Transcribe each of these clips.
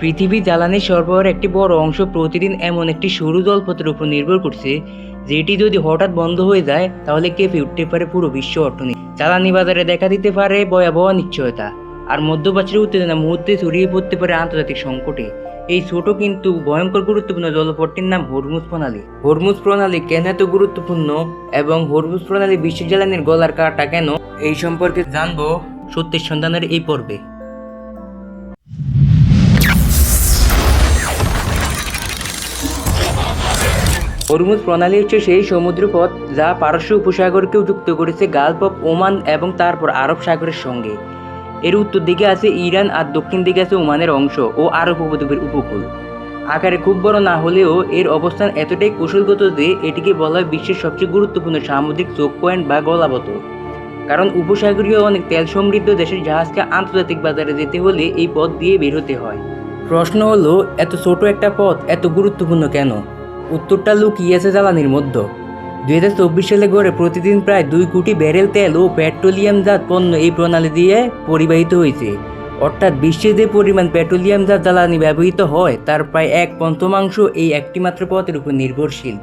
পৃথিবী জ্বালানি সরবরাহের একটি বড় অংশ প্রতিদিন এমন একটি সরু জলপথের উপর নির্ভর করছে যেটি যদি হঠাৎ বন্ধ হয়ে যায় তাহলে কেঁপে উঠতে পারে পুরো বিশ্ব অর্থনীতি। জ্বালানি বাজারে দেখা দিতে পারে ভয়াবহ অনিশ্চয়তা, আর মধ্যপ্রাচ্যের উত্তেজনা মুহূর্তে ছড়িয়ে পড়তে পারে আন্তর্জাতিক সংকটে। এই ছোট কিন্তু ভয়ঙ্কর গুরুত্বপূর্ণ জলপথটির নাম হরমুজ প্রণালী। হরমুজ প্রণালী কেন এত গুরুত্বপূর্ণ এবং হরমুজ প্রণালী বিশ্ব জ্বালানির গলার কাঁটা কেন, এই সম্পর্কে জানবো সত্যের সন্ধানের এই পর্বে। হরমুজ প্রণালী হচ্ছে সেই সমুদ্রপথ যা পারস্য উপসাগরকেও যুক্ত করেছে গালফ অফ ওমান এবং তারপর আরব সাগরের সঙ্গে। এর উত্তর দিকে আছে ইরান আর দক্ষিণ দিকে আছে ওমানের অংশ ও আরব উপদ্বীপের উপকূল। আকারে খুব বড় না হলেও এর অবস্থান এতটাই কৌশলগত যে এটিকে বলা হয় বিশ্বের সবচেয়ে গুরুত্বপূর্ণ সামুদ্রিক চোখ পয়েন্ট বা গলাবত। কারণ উপসাগরীয় অনেক তেল সমৃদ্ধ দেশের জাহাজকে আন্তর্জাতিক বাজারে যেতে হলে এই পথ দিয়ে বের হতে হয়। প্রশ্ন হলো, এত ছোট একটা পথ এত গুরুত্বপূর্ণ কেন? উত্তরটা লুকিয়ে আছে জ্বালানির মধ্যে। 2024 সালে গড়ে প্রতিদিন প্রায় 2 কোটি ব্যারেল তেল ও পেট্রোলিয়ামজাত পণ্য এই প্রণালী দিয়ে পরিবাহিত হয়েছে। অর্থাৎ বিশ্বে যে পরিমাণ পেট্রোলিয়ামজাত জ্বালানি ব্যবহৃত হয় তার প্রায় 1/5 এই একটি মাত্র পথের উপর নির্ভরশীল।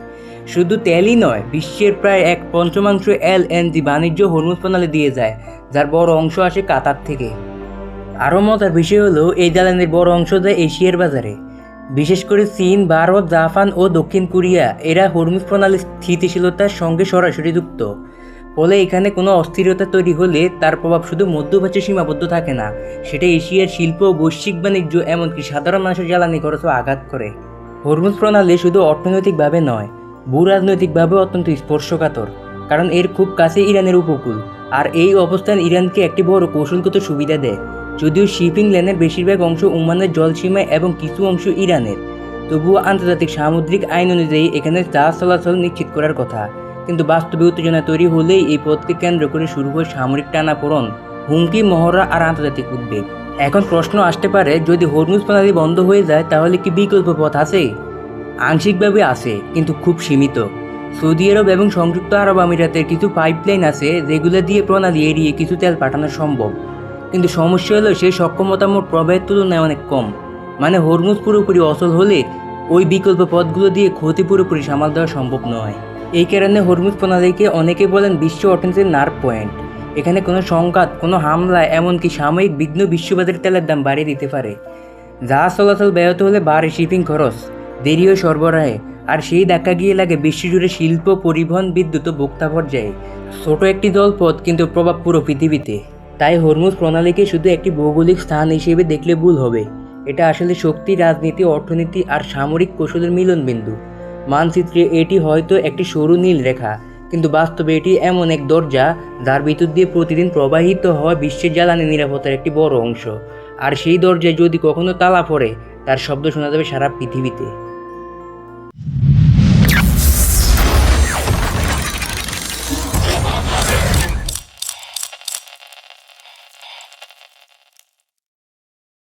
শুধু তেলই নয়, বিশ্বের প্রায় 1/5 LNG বাণিজ্য হরমুজ প্রণালী দিয়ে যায়, যার বড় অংশ আসে কাতার থেকে। আরও মজার বিষয় হলো, এই জ্বালানির বড় অংশ যায় এশিয়ার বাজারে। বিশেষ করে চীন, ভারত, জাপান ও দক্ষিণ কোরিয়া এরা হরমুজ প্রণালীর স্থিতিশীলতার সঙ্গে সরাসরি যুক্ত। ফলে এখানে কোনো অস্থিরতা তৈরি হলে তার প্রভাব শুধু মধ্যপ্রাচ্যে সীমাবদ্ধ থাকে না, সেটা এশিয়ার শিল্প ও বৈশ্বিক বাণিজ্য এমনকি সাধারণ মানুষের জ্বালানি খরচও আঘাত করে। হরমুজ প্রণালী শুধু অর্থনৈতিকভাবে নয়, ভূরাজনৈতিকভাবেও অত্যন্ত স্পর্শকাতর, কারণ এর খুব কাছে ইরানের উপকূল, আর এই অবস্থান ইরানকে একটি বড় কৌশলগত সুবিধা দেয়। যদিও শিপিং লেনের বেশিরভাগ অংশ ওমানের জলসীমায় এবং কিছু অংশ ইরানের, তবুও আন্তর্জাতিক সামুদ্রিক আইন অনুযায়ী এখানে জাহাজ চলাচল নিশ্চিত করার কথা। কিন্তু বাস্তবে উত্তেজনা তৈরি হলেই এই পথকে কেন্দ্র করে শুরু হয় সামরিক টানাপোড়েন, হুমকি, মহড়া আর আন্তর্জাতিক উদ্বেগ। এখন প্রশ্ন আসতে পারে, যদি হরমুজ প্রণালী বন্ধ হয়ে যায় তাহলে কি বিকল্প পথ আছে? আংশিকভাবে আছে, কিন্তু খুব সীমিত। সৌদি আরব এবং সংযুক্ত আরব আমিরাতের কিছু পাইপলাইন আছে যেগুলো দিয়ে প্রণালী এড়িয়ে কিছু তেল পাঠানো সম্ভব। কিন্তু সমস্যা হলো, সেই সক্ষমতা মোট প্রবাহের তুলনায় অনেক কম। মানে হরমুজ পুরোপুরি অচল হলে ওই বিকল্প পথগুলো দিয়ে ক্ষতি পুরোপুরি সামাল দেওয়া সম্ভব নয়। এই কারণে হরমুজ প্রণালীকে অনেকে বলেন বিশ্ব অর্থনীতির নার্ভ পয়েন্ট। এখানে কোনো সংঘাত, কোনো হামলা, এমনকি সাময়িক বিঘ্ন বিশ্ববাজারের তেলের দাম বাড়িয়ে দিতে পারে। জাহাজ চলাচল ব্যাহত হলে বাড়ে শিপিং খরচ, দেরি হয় সরবরাহে, আর সেই ধাক্কা গিয়ে লাগে বিশ্বজুড়ে শিল্প, পরিবহন, বিদ্যুৎ ও ভোক্তা পর্যায়ে। ছোট একটি জলপথ, কিন্তু প্রভাব পুরো পৃথিবীতে। তাই হরমুজ প্রণালীকে শুধু একটি ভৌগোলিক স্থান হিসেবে দেখলে ভুল হবে। এটা আসলে শক্তি, রাজনীতি, অর্থনীতি আর সামরিক কৌশলের মিলনবিন্দু। মানচিত্রে এটি হয়তো একটি সরু নীল রেখা, কিন্তু বাস্তবে এটি এমন এক দরজা যার ভিতর দিয়ে প্রতিদিন প্রবাহিত হয় বিশ্বের জ্বালানি নিরাপত্তার একটি বড় অংশ। আর সেই দরজায় যদি কখনো তালা পড়ে, তার শব্দ শোনা যাবে সারা পৃথিবীতে।